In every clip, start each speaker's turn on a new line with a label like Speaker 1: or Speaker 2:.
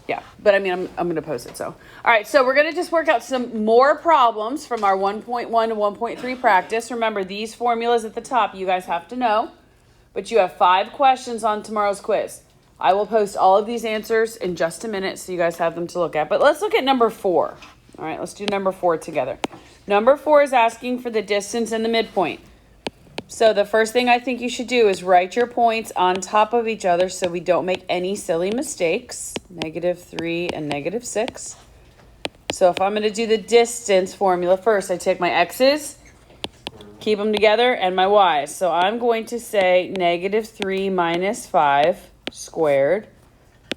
Speaker 1: Yeah, but I mean, I'm going to post it. So, all right. So we're going to just work out some more problems from our 1.1 to 1.3 practice. Remember, these formulas at the top, you guys have to know, but you have 5 questions on tomorrow's quiz. I will post all of these answers in just a minute so you guys have them to look at. But let's look at number 4. All right, let's do number 4 together. Number 4 is asking for the distance and the midpoint. So the first thing I think you should do is write your points on top of each other so we don't make any silly mistakes. -3 and -6. So if I'm going to do the distance formula first, I take my x's, keep them together, and my y's. So I'm going to say -3 minus 5 squared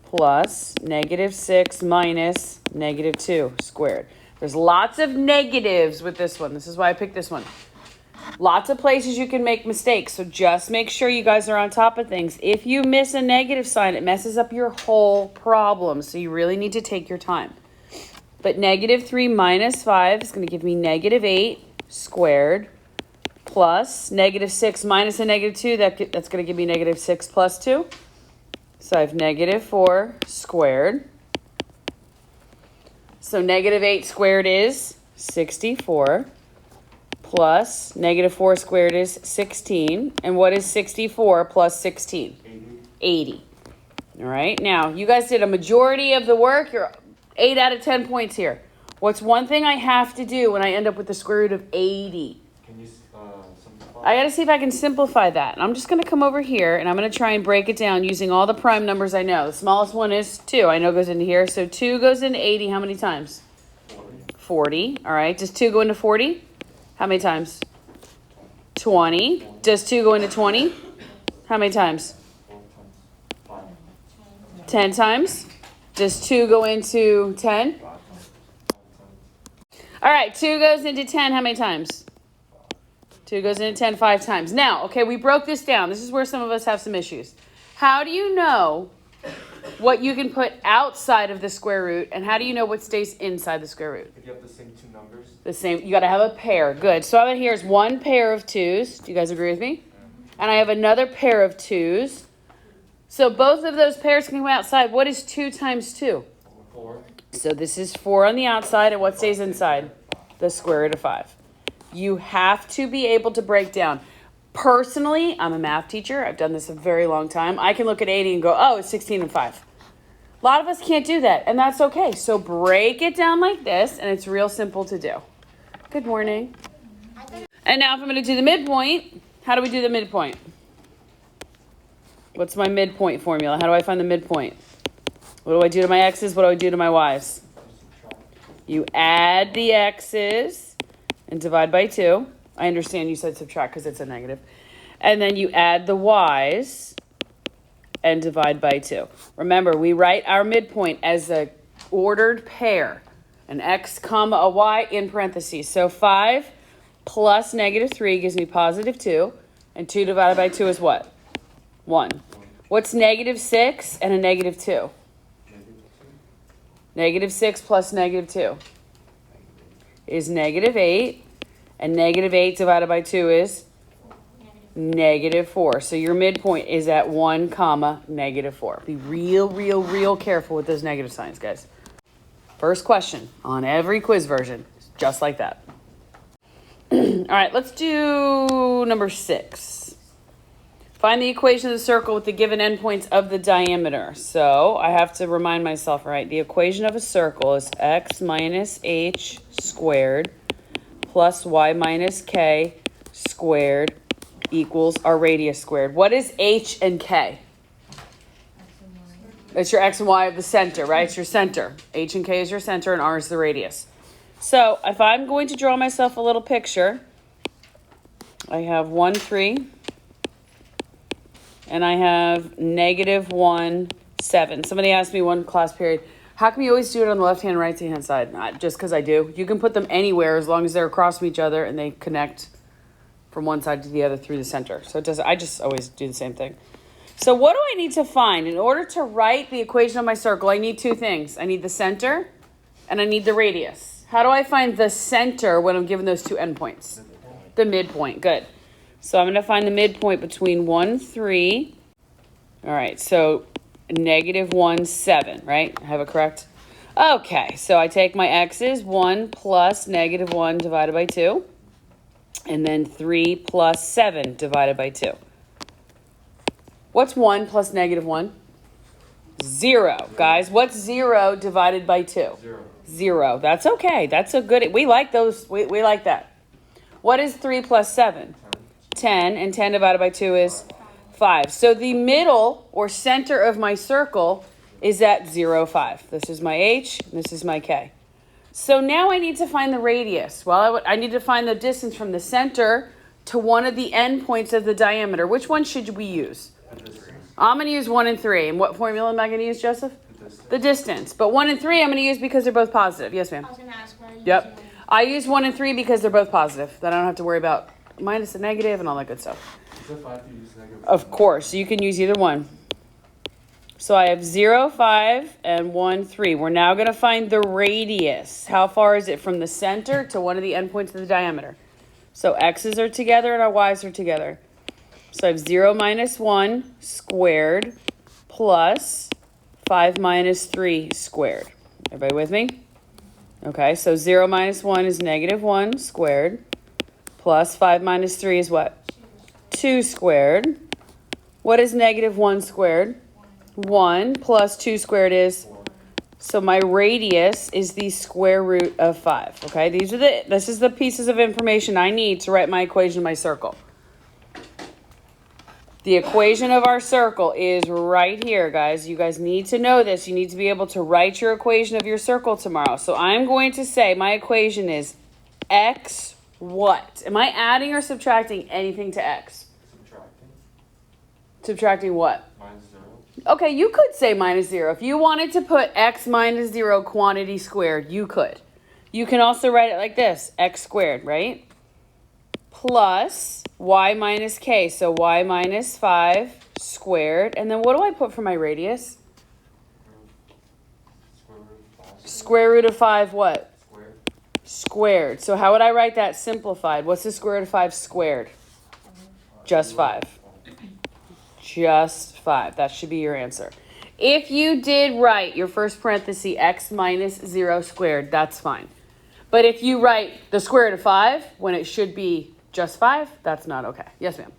Speaker 1: plus -6 minus -2 squared. There's lots of negatives with this one. This is why I picked this one. Lots of places you can make mistakes, so just make sure you guys are on top of things. If you miss a negative sign, it messes up your whole problem, so you really need to take your time. But -3 minus 5 is going to give me -8 squared plus -6 minus a -2, that's going to give me -6 plus 2. So I have -4 squared. So -8 squared is 64. Plus -4 squared is 16. And what is 64 plus 16? 80. All right. Now, you guys did a majority of the work. You're 8 out of 10 points here. What's one thing I have to do when I end up with the square root of 80? Can you simplify? I got to see if I can simplify that. And I'm just going to come over here, and I'm going to try and break it down using all the prime numbers I know. The smallest one is 2. I know goes into here. So 2 goes into 80 how many times? 40. All right. Does 2 go into 40? How many times? 20. Does 2 go into 20? How many times? 10 times. Does 2 go into 10? All right, 2 goes into 10 how many times? 2 goes into 10 5 times. Now, okay, we broke this down. This is where some of us have some issues. How do you know what you can put outside of the square root, and how do you know what stays inside the square root?
Speaker 2: If you have the same 2 numbers.
Speaker 1: The same, you got to have a pair. Good. So here's one pair of 2's. Do you guys agree with me? And I have another pair of 2's. So both of those pairs can go outside. What is 2 times 2?
Speaker 2: 4.
Speaker 1: So this is 4 on the outside, and what stays inside? The square root of 5. You have to be able to break down. Personally, I'm a math teacher. I've done this a very long time. I can look at 80 and go, oh, it's 16 and 5. A lot of us can't do that, and that's okay. So break it down like this, and it's real simple to do. Good morning. And now if I'm going to do the midpoint, how do we do the midpoint? What's my midpoint formula? How do I find the midpoint? What do I do to my x's? What do I do to my y's? You add the x's and divide by 2. I understand you said subtract because it's a negative. And then you add the y's and divide by 2. Remember, we write our midpoint as a ordered pair. An x comma a y in parentheses. So 5 plus -3 gives me +2. And 2 divided by 2 is what? 1. What's -6 and a -2? -6 plus -2 is -8. And -8 divided by 2 is -4. So your midpoint is at 1 comma -4. Be real careful with those negative signs, guys. First question on every quiz version, just like that. All right, let's do number 6. Find the equation of the circle with the given endpoints of the diameter. So I have to remind myself, right? The equation of a circle is x minus h squared plus y minus k squared equals our radius squared. What is h and k? It's your x and y of the center, right? It's your center. H and k is your center, and r is the radius. So if I'm going to draw myself a little picture, I have 1, 3, and I have -1, 7. Somebody asked me one class period, how come you always do it on the left-hand and right-hand side? Not just because I do. You can put them anywhere as long as they're across from each other and they connect from one side to the other through the center. So it does. I just always do the same thing. So what do I need to find? In order to write the equation of my circle, I need 2 things. I need the center and I need the radius. How do I find the center when I'm given those 2 endpoints? The midpoint. Good. So I'm going to find the midpoint between 1, 3. All right. So negative 1, 7, right? I have it correct? Okay, so I take my x's, 1 plus negative 1 divided by 2, and then 3 plus 7 divided by 2. What's 1 plus negative 1? 0. Guys, what's 0 divided by 2? 0. That's okay. That's a good, we like those, we like that. What is 3 plus 7? 10, and 10 divided by 2 is 5. So the middle or center of my circle is at 0, 5. This is my H, this is my K. So now I need to find the radius. Well, I need to find the distance from the center to one of the endpoints of the diameter. Which one should we use? I'm going to use 1 and 3. And what formula am I going to use, Joseph? The distance. But 1 and 3 I'm going to use because they're both positive. Yes, ma'am?
Speaker 2: I was going to ask why you
Speaker 1: Yep. I use 1 and 3 because they're both positive. Then I don't have to worry about minus and negative and all that good stuff.
Speaker 3: Is it 5 to use negative?
Speaker 1: Of course. You can use either one. So I have 0, 5, and 1, 3. We're now going to find the radius. How far is it from the center to one of the endpoints of the diameter? So x's are together and our y's are together. So I have 0 minus 1 squared plus 5 minus 3 squared. Everybody with me? Okay, so 0 minus 1 is negative 1 squared plus 5 minus 3 is what? 2 squared. What is negative 1 squared? 1 plus 2 squared is, so my radius is the square root of 5. Okay, this is the pieces of information I need to write my equation of my circle. The equation of our circle is right here, guys. You guys need to know this. You need to be able to write your equation of your circle tomorrow. So I'm going to say my equation is x what? Am I adding or subtracting anything to x?
Speaker 3: Subtracting.
Speaker 1: Subtracting what?
Speaker 3: Minus 0.
Speaker 1: Okay, you could say minus 0. If you wanted to put x minus 0 quantity squared, you could. You can also write it like this, x squared, right? Plus y minus k, so y minus 5 squared. And then what do I put for my radius? Square root of 5 what?
Speaker 3: Squared.
Speaker 1: Squared. So how would I write that simplified? What's the square root of 5 squared? Just 5. Just 5. That should be your answer. If you did write your first parenthesis x minus 0 squared, that's fine. But if you write the square root of 5 when it should be just 5, that's not okay. Yes, ma'am?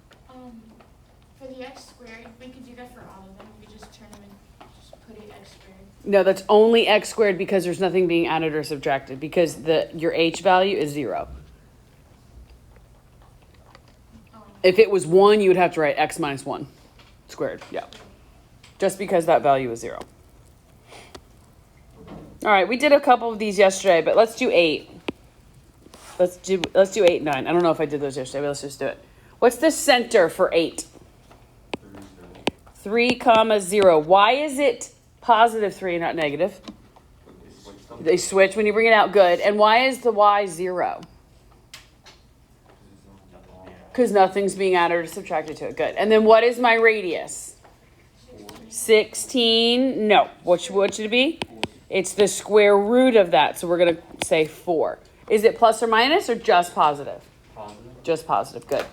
Speaker 2: For the x squared, we could do that for all of them. We just turn them and just put it x squared.
Speaker 1: No, that's only x squared because there's nothing being added or subtracted because your h value is 0. If it was 1, you would have to write x minus 1 squared. Yeah. Just because that value is 0. All right, we did a couple of these yesterday, but let's do 8. Let's do 8 and 9. I don't know if I did those yesterday, but let's just do it. What's the center for 8? 3, comma 0. Why is it positive 3 and not negative? They switch when you bring it out. Good. And why is the y 0? Because nothing's being added or subtracted to it. Good. And then what is my radius? 16. No. What should it be? It's the square root of that. So we're going to say 4. Is it plus or minus or just positive?
Speaker 3: Positive.
Speaker 1: Just positive. Good.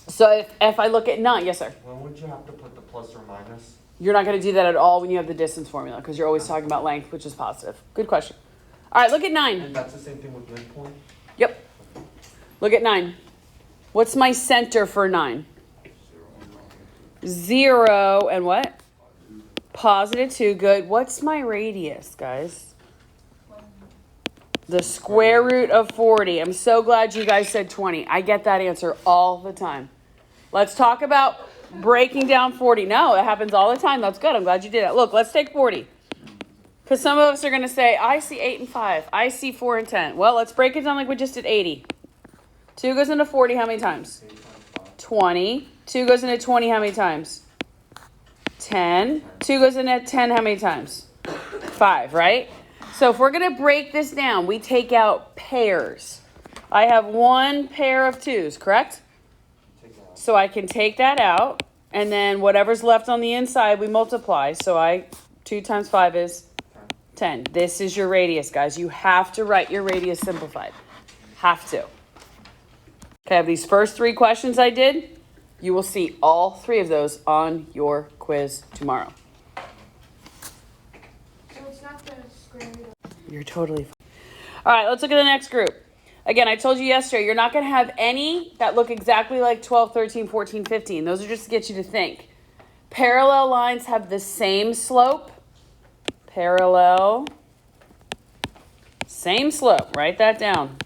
Speaker 1: So if I look at 9, yes, sir.
Speaker 3: When would you have to put the plus or minus?
Speaker 1: You're not going to do that at all when you have the distance formula because you're always talking about length, which is positive. Good question. All right, look at 9.
Speaker 3: And that's the same thing with midpoint?
Speaker 1: Yep. Look at 9. What's my center for 9? 0 and what? Positive 2. Good. What's my radius, guys? The square root of 40. I'm so glad you guys said 20. I get that answer all the time. Let's talk about breaking down 40. No, it happens all the time. That's good. I'm glad you did it. Look, let's take 40. Because some of us are going to say, I see 8 and 5. I see 4 and 10. Well, let's break it down like we just did 80. 2 goes into 40 how many times? 20. 2 goes into 20 how many times? 10. 2 goes into 10 how many times? 5, right? So if we're going to break this down, we take out pairs. I have 1 pair of 2s, correct? So I can take that out, and then whatever's left on the inside, we multiply. So 2 times 5 is 10. This is your radius, guys. You have to write your radius simplified. Have to. Okay, I have these first 3 questions I did. You will see all 3 of those on your quiz tomorrow.
Speaker 2: not the square root of...
Speaker 1: You're totally fine. All right, let's look at the next group. Again, I told you yesterday, you're not going to have any that look exactly like 12, 13, 14, 15. Those are just to get you to think. Parallel lines have the same slope. Parallel, same slope. Write that down.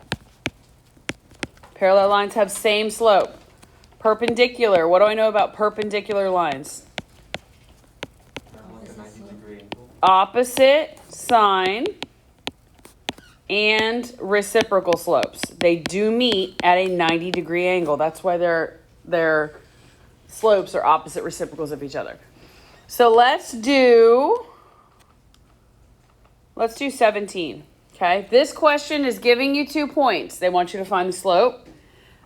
Speaker 1: Parallel lines have same slope. Perpendicular. What do I know about perpendicular lines?
Speaker 3: Like a 90-degree angle.
Speaker 1: Opposite sign and reciprocal slopes. They do meet at a 90-degree angle. That's why their slopes are opposite reciprocals of each other. So let's do 17. Okay, this question is giving you 2 points. They want you to find the slope.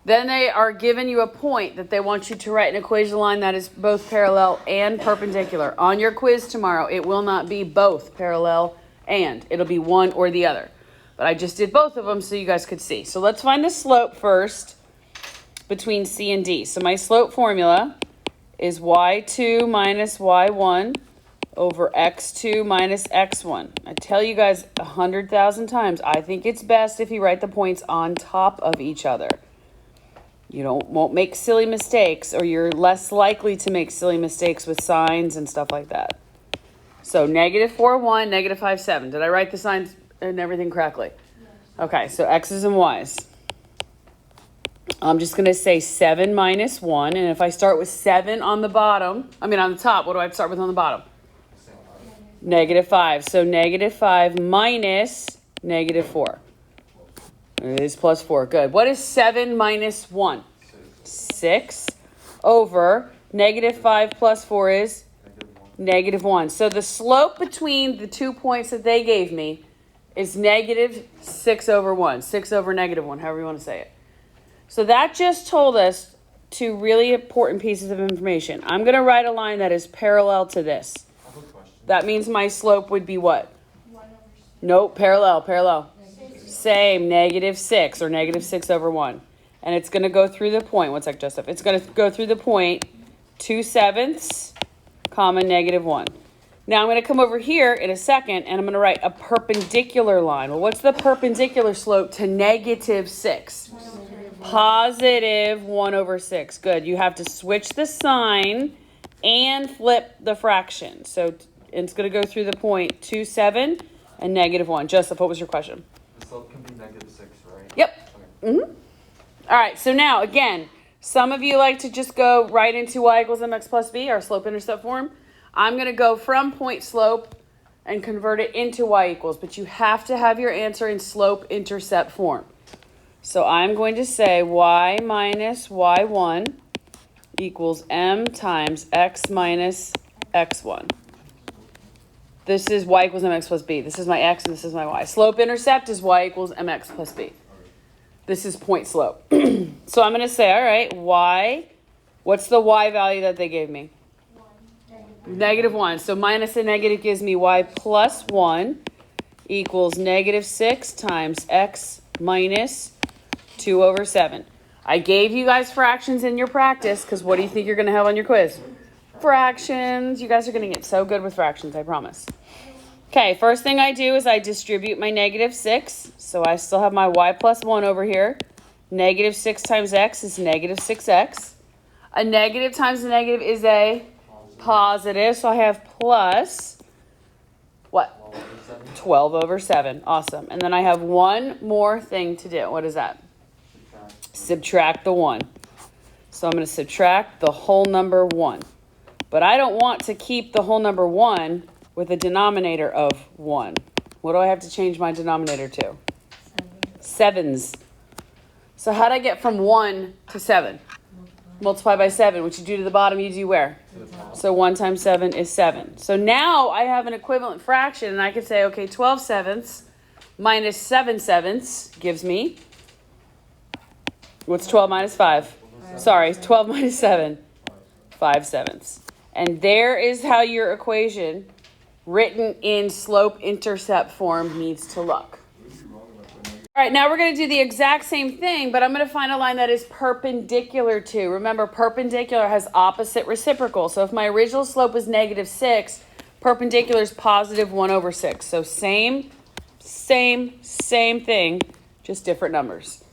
Speaker 1: Then they are giving you a point that they want you to write an equation line that is both parallel and perpendicular. On your quiz tomorrow, it will not be both parallel and. It'll be one or the other. But I just did both of them so you guys could see. So let's find the slope first between C and D. So my slope formula is y2 minus y1 over x2 minus x1. I tell you guys 100,000 times, I think it's best if you write the points on top of each other. You won't make silly mistakes, or you're less likely to make silly mistakes with signs and stuff like that. So negative 4, 1, negative 5, 7. Did I write the signs and everything correctly?
Speaker 2: Yes.
Speaker 1: Okay, so x's and y's. I'm just going to say 7 minus 1. And if I start with 7 on the bottom, on the top, what do I start with on the bottom? Negative 5. So negative 5 minus negative 4. It is plus 4. Good. What is 7 minus 1? 6 over negative 5 plus 4 is negative 1. So the slope between the 2 points that they gave me is negative 6 over 1. 6 over negative 1, however you want to say it. So that just told us 2 really important pieces of information. I'm going to write a line that is parallel to this.
Speaker 3: I have a question.
Speaker 1: That means my slope would be what?
Speaker 2: 1 over 6.
Speaker 1: Nope, parallel. Same, negative 6 or negative 6 over 1. And it's going to go through the point. One sec, Joseph. It's going to go through the point 2/7, comma, negative 1. Now I'm going to come over here in a second and I'm going to write a perpendicular line. Well, what's the perpendicular slope to negative 6? Positive 1 over 6. Good. You have to switch the sign and flip the fraction. So it's going to go through the point 2/7 and negative 1. Joseph, what was your question?
Speaker 3: The slope can be negative 6, right?
Speaker 1: Yep.
Speaker 3: Okay.
Speaker 1: All right, so now, again, some of you like to just go right into y equals mx plus b, our slope-intercept form. I'm going to go from point slope and convert it into y equals, but you have to have your answer in slope-intercept form. So I'm going to say y minus y1 equals m times x minus x1. This is y equals mx plus b. This is my x and this is my y. Slope-intercept is y equals mx plus b. This is point slope. So I'm going to say, all right, y, what's the y value that they gave me?
Speaker 2: 1.
Speaker 1: Negative 1. So minus a negative gives me y plus 1 equals negative 6 times x minus 2 over 7. I gave you guys fractions in your practice because what do you think you're going to have on your quiz? Fractions. You guys are going to get so good with fractions, I promise. Okay, first thing I do is I distribute my negative 6. So I still have my y plus 1 over here. Negative 6 times x is negative 6x. A negative times a negative is a positive. So I have plus, what? 12 over 7. Awesome. And then I have one more thing to do. What is that? Subtract the 1. So I'm going to subtract the whole number 1. But I don't want to keep the whole number 1 with a denominator of 1. What do I have to change my denominator to? 7s. So how do I get from 1 to 7? Multiply by 7. What you do to the bottom, you do where? So 1 times 7 is 7. So now I have an equivalent fraction, and I can say, okay, 12 sevenths minus 7 sevenths gives me, what's 12 minus 5? Sorry, 12 minus 7, 5 sevenths. And there is how your equation written in slope-intercept form needs to look. All right, now we're going to do the exact same thing, but I'm going to find a line that is perpendicular to. Remember, perpendicular has opposite reciprocal. So if my original slope was negative 6, Perpendicular is positive 1 over 6. So same thing, just different numbers.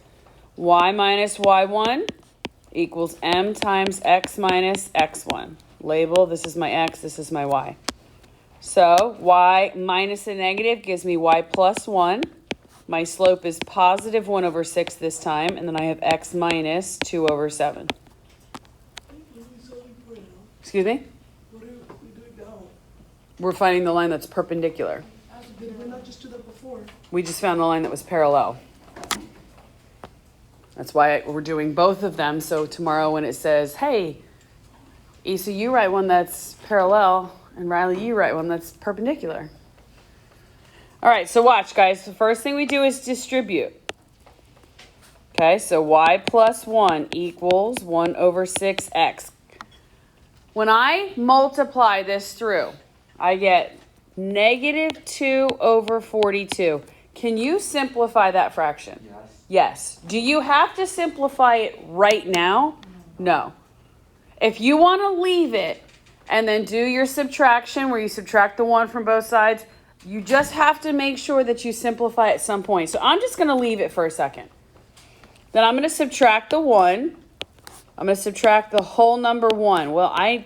Speaker 1: Y minus y1 equals m times x minus x1. Label, this is my x, this is my y. So y minus a negative gives me y plus 1. My slope is positive 1 over 6 this time, and then I have x minus 2 over 7. Excuse me?
Speaker 4: What are we doing now?
Speaker 1: We're finding the line that's perpendicular.
Speaker 4: Did we not just do that before?
Speaker 1: We just found the line that was parallel. That's why we're doing both of them. So tomorrow when it says, hey, Issa, you write one that's parallel, and Riley, you write one that's perpendicular. All right, so watch, guys. The first thing we do is distribute. Okay, so y plus 1 equals 1 over 6x. When I multiply this through, I get negative 2 over 42. Can you simplify that fraction?
Speaker 3: Yes.
Speaker 1: Yes. Do you have to simplify it right now? No. If you want to leave it and then do your subtraction where you subtract the 1 from both sides, you just have to make sure that you simplify at some point. So I'm just going to leave it for a second. Then I'm going to subtract the 1. I'm going to subtract the whole number 1. Well, I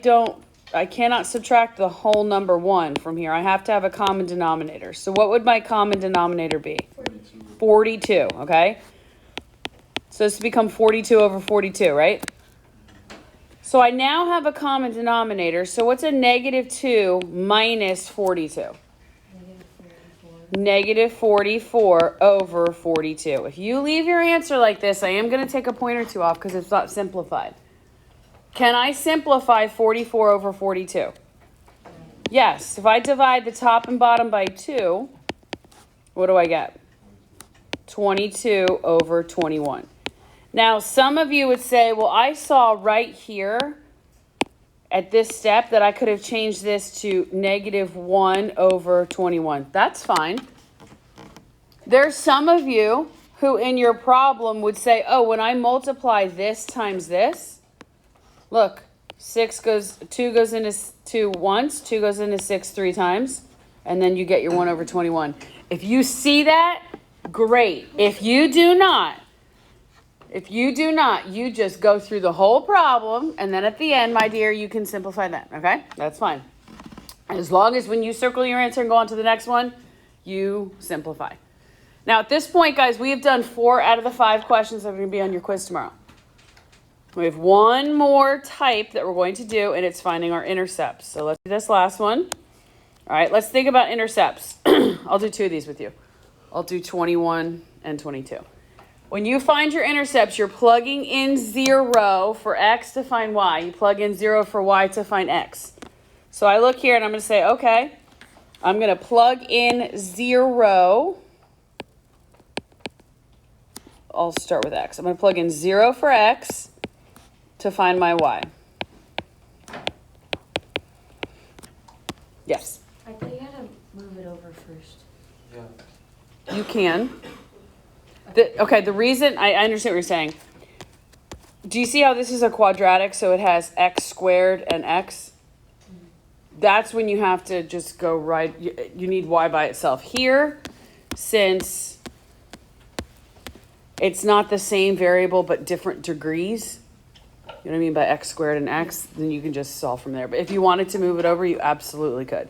Speaker 1: cannot subtract the whole number 1 from here. I have to have a common denominator. So what would my common denominator be? 42, okay? So this become 42 over 42, right? So I now have a common denominator. So what's a negative 2 minus 42? Negative 44 over 42. If you leave your answer like this, I am going to take a point or two off because it's not simplified. Can I simplify 44 over 42? Yes. If I divide the top and bottom by 2, what do I get? 22 over 21. Now, some of you would say, well, I saw right here at this step that I could have changed this to negative 1 over 21. That's fine. There's some of you who in your problem would say, oh, when I multiply this times this, look, 2 goes into 2 once, 2 goes into 6 3 times, and then you get your 1 over 21. If you see that, great. If you do not, you just go through the whole problem, and then at the end, my dear, you can simplify that, okay? That's fine. As long as when you circle your answer and go on to the next one, you simplify. Now, at this point, guys, we have done 4 out of the 5 questions that are going to be on your quiz tomorrow. We have one more type that we're going to do, and it's finding our intercepts. So let's do this last one. All right, let's think about intercepts. I'll do 2 of these with you. I'll do 21 and 22. When you find your intercepts, you're plugging in 0 for x to find y. You plug in 0 for y to find x. So I look here and I'm going to say, okay, I'm going to plug in 0. I'll start with x. I'm going to plug in 0 for x to find my y. Yes?
Speaker 5: I think you gotta move it over first.
Speaker 3: Yeah.
Speaker 1: You can. The reason, I understand what you're saying. Do you see how this is a quadratic, so it has x squared and x? That's when you have to just go right, you need y by itself. Here, since it's not the same variable but different degrees, you know what I mean by x squared and x, then you can just solve from there. But if you wanted to move it over, you absolutely could.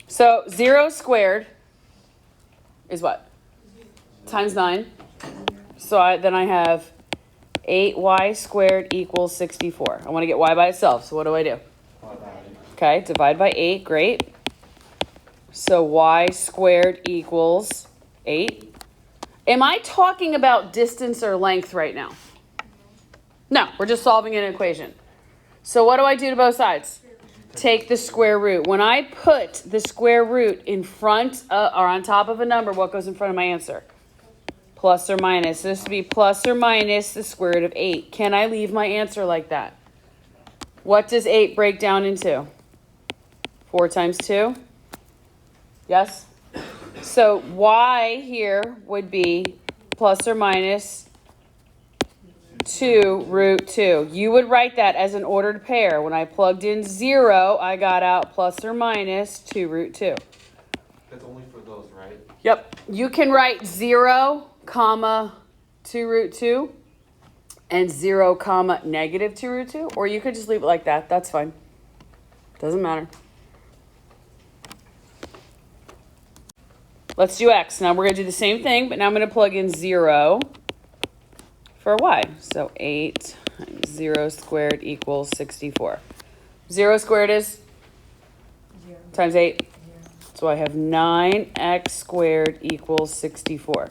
Speaker 1: So 0 squared is what? Times 9. So then I have 8y squared equals 64. I want to get y by itself. So what do I do? Okay, divide by 8. Great. So y squared equals 8. Am I talking about distance or length right now? No, we're just solving an equation. So what do I do to both sides? Take the square root. When I put the square root in front or on top of a number, what goes in front of my answer? Plus or minus. So this would be plus or minus the square root of 8. Can I leave my answer like that? What does 8 break down into? 4 times 2? Yes? So y here would be plus or minus 2 root 2. You would write that as an ordered pair. When I plugged in 0, I got out plus or minus 2 root 2.
Speaker 3: That's only for those, right?
Speaker 1: Yep. You can write 0, comma, 2 root 2 and 0, comma, negative 2 root 2. Or you could just leave it like that. That's fine. Doesn't matter. Let's do x. Now we're going to do the same thing, but now I'm going to plug in 0 for y. So 8 times 0 squared equals 64. 0 squared is?
Speaker 5: 0.
Speaker 1: Times 8.
Speaker 5: 0.
Speaker 1: So I have 9x squared equals 64.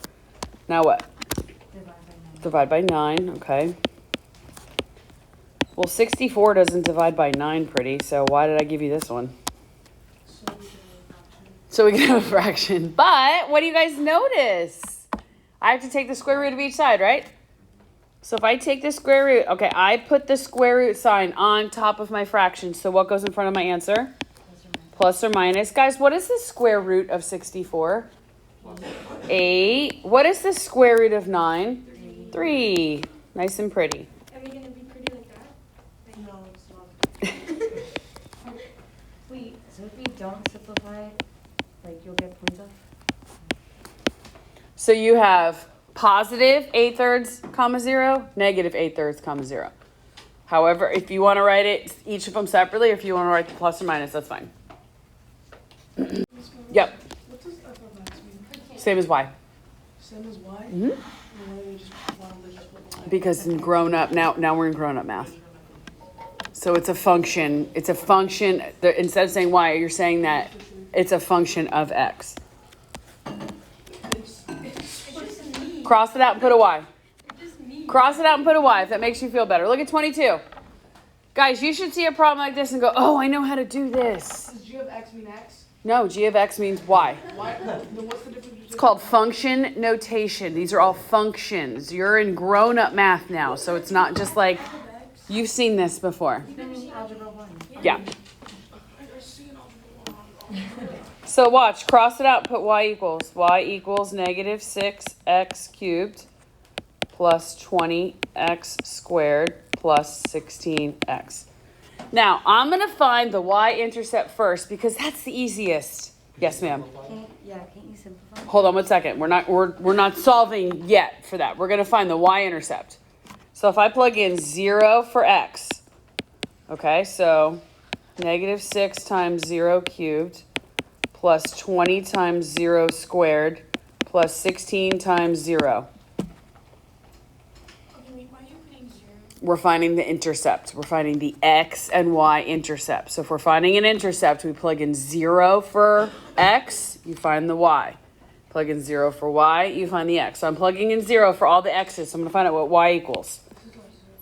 Speaker 1: Now what?
Speaker 5: Divide by 9.
Speaker 1: Divide by 9, okay. Well, 64 doesn't divide by 9 pretty, so why did I give you this one? So we can have a fraction. But what do you guys notice? I have to take the square root of each side, right? So if I take the square root, okay, I put the square root sign on top of my fraction. So what goes in front of my answer? Plus or minus. Guys, what is the square root of 64? 8. What is the square root of 9? 3. Nice and pretty.
Speaker 2: Are we gonna be pretty like that?
Speaker 4: No, it's not.
Speaker 5: Wait, so if you don't simplify it, like you'll get points off?
Speaker 1: So you have positive 8/3, comma 0, negative 8/3, comma 0. However, if you want to write it, each of them separately, or if you want to write the plus or minus, that's fine. Yep,
Speaker 4: What does f of x mean?
Speaker 1: same as y.
Speaker 4: Same as y?
Speaker 1: Mhm.
Speaker 4: Why don't they just put y?
Speaker 1: Because in grown up, now we're in grown up math. So it's a function. It's a function. Instead of saying y, you're saying that it's a function of x.
Speaker 2: It's just me.
Speaker 1: Cross it out and put a y.
Speaker 2: It's just me.
Speaker 1: Cross it out and put a y if that makes you feel better. Look at 22. Guys, you should see a problem like this and go, oh, I know how to do this.
Speaker 4: Does g of x mean x?
Speaker 1: No, g of x means y.
Speaker 4: Why? Then what's the difference between?
Speaker 1: It's called function notation. These are all functions. You're in grown-up math now, so it's not just like you've seen this before.
Speaker 5: Even in algebra 1.
Speaker 1: Yeah.
Speaker 4: I see an algebra.
Speaker 1: So watch, cross it out, put y equals negative 6x cubed plus 20x squared plus 16x. Now, I'm going to find the y-intercept first because that's the easiest. Yes, ma'am.
Speaker 5: Can't you simplify?
Speaker 1: Hold on 1 second. We're not solving yet for that. We're going to find the y-intercept. So if I plug in 0 for x, okay, so negative 6 times 0 cubed plus 20 times 0 squared plus 16 times 0.
Speaker 2: Okay, wait, why are you putting 0?
Speaker 1: We're finding the intercept. We're finding the x and y intercept. So if we're finding an intercept, we plug in 0 for x, you find the y. Plug in 0 for y, you find the x. So I'm plugging in 0 for all the x's. So I'm going to find out what y equals.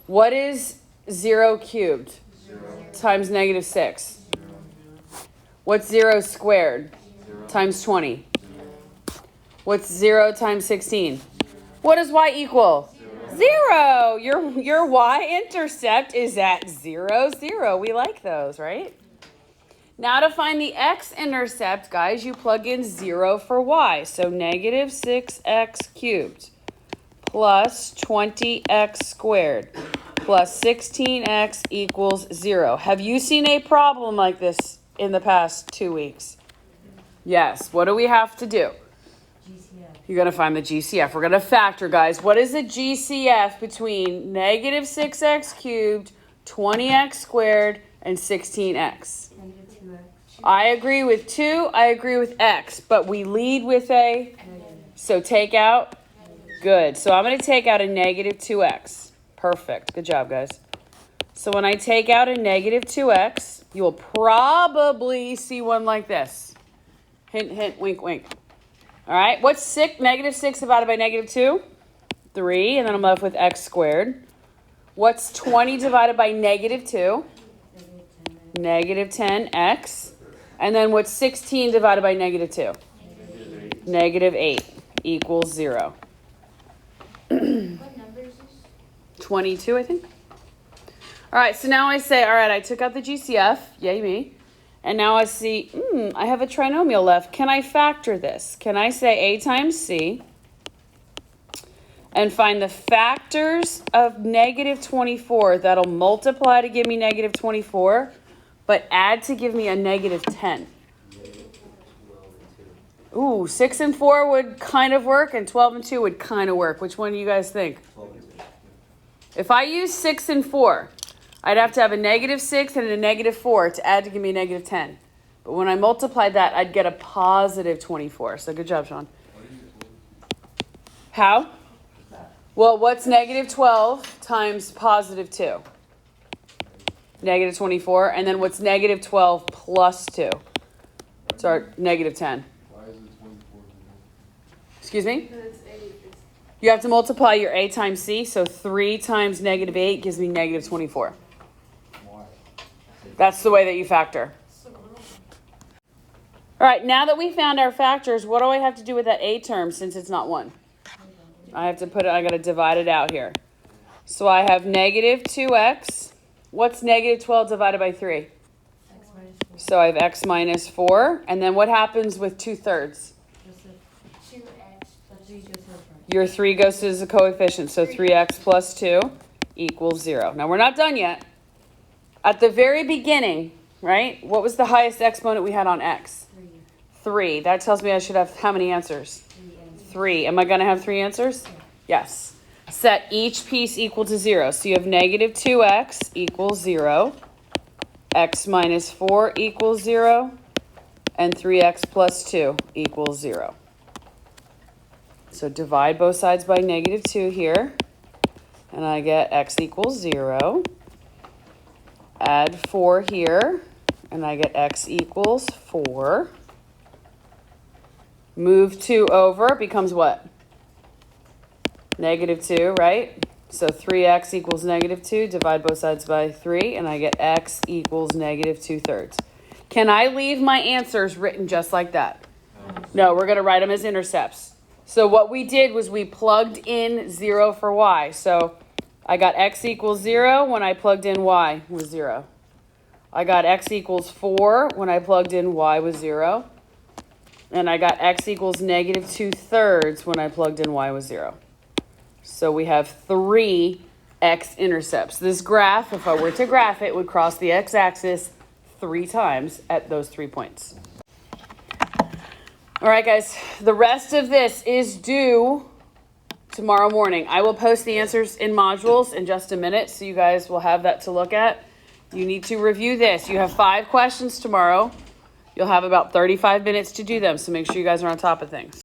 Speaker 1: What is 0 cubed?
Speaker 3: 0.
Speaker 1: Times negative 6. What's 0 squared?
Speaker 3: 0.
Speaker 1: Times 20. What's 0 times 16? What does y equal? 0. Your y-intercept is at 0, 0. We like those, right? Now to find the x-intercept, guys, you plug in 0 for y. So negative 6x cubed plus 20x squared plus 16x equals 0. Have you seen a problem like this in the past 2 weeks? Yes. What do we have to do?
Speaker 5: GCF.
Speaker 1: You're going to find the GCF. We're going to factor, guys. What is the GCF between negative 6x cubed, 20x squared, and 16x?
Speaker 5: Negative 2x.
Speaker 1: I agree with 2. I agree with x. But we lead with a...
Speaker 5: Negative.
Speaker 1: So take out... Good. So I'm going to take out a negative 2x. Perfect. Good job, guys. So when I take out a negative 2x, you will probably see one like this. Hint, hint, wink, wink. All right. What's negative 6 divided by negative 2? 3. And then I'm left with x squared. What's 20 divided by negative 2?
Speaker 5: Negative 10x.
Speaker 1: Negative 10x. And then what's 16 divided by negative 2? Negative 8 equals 0.
Speaker 2: What number is this?
Speaker 1: 22, I think. All right, so now I say, all right, I took out the GCF, yay me. And now I see, I have a trinomial left. Can I factor this? Can I say a times c and find the factors of negative 24 that'll multiply to give me negative 24, but add to give me a negative 10. Ooh, 6 and 4 would kind of work, and 12 and 2 would kind of work. Which one do you guys think? If I use 6 and 4, I'd have to have a negative 6 and a negative 4 to add to give me a negative 10. But when I multiply that, I'd get a positive 24. So good job, Sean. How? Well, what's negative 12 times positive 2? Negative 24. And then what's negative 12 plus 2? It's our negative 10. Excuse me? You have to multiply your A times C. So 3 times negative 8 gives me negative 24. That's the way that you factor. All right, now that we found our factors, what do I have to do with that A term since it's not 1? I have to put it, I got to divide it out here. So I have negative 2x. What's negative 12 divided by 3?
Speaker 5: X minus 4.
Speaker 1: So I have x minus 4. And then what happens with 2/3?
Speaker 5: Just a,
Speaker 2: 2x.
Speaker 5: that's what you just said, right?
Speaker 1: Your 3 goes to the coefficient. So 3x plus 2 equals 0. Now we're not done yet. At the very beginning, right, what was the highest exponent we had on x?
Speaker 5: 3.
Speaker 1: 3. That tells me I should have how many answers?
Speaker 5: 3 and
Speaker 1: 3. Am I going to have 3 answers? Yes. Set each piece equal to 0. So you have negative 2x equals 0. X minus 4 equals 0. And 3x plus 2 equals 0. So divide both sides by negative 2 here. And I get x equals 0. Add 4 here. And I get x equals 4. Move 2 over, it becomes what? Negative 2, right? So 3x equals negative 2. Divide both sides by 3, and I get x equals negative 2/3. Can I leave my answers written just like that? No, we're going to write them as intercepts. So what we did was we plugged in 0 for y. So I got x equals 0 when I plugged in y was 0. I got x equals 4 when I plugged in y was 0. And I got x equals negative 2/3 when I plugged in y was 0. So we have 3 x-intercepts. This graph, if I were to graph it, would cross the x-axis 3 times at those 3 points. All right, guys, the rest of this is due tomorrow morning. I will post the answers in modules in just a minute, so you guys will have that to look at. You need to review this. You have 5 questions tomorrow. You'll have about 35 minutes to do them, so make sure you guys are on top of things.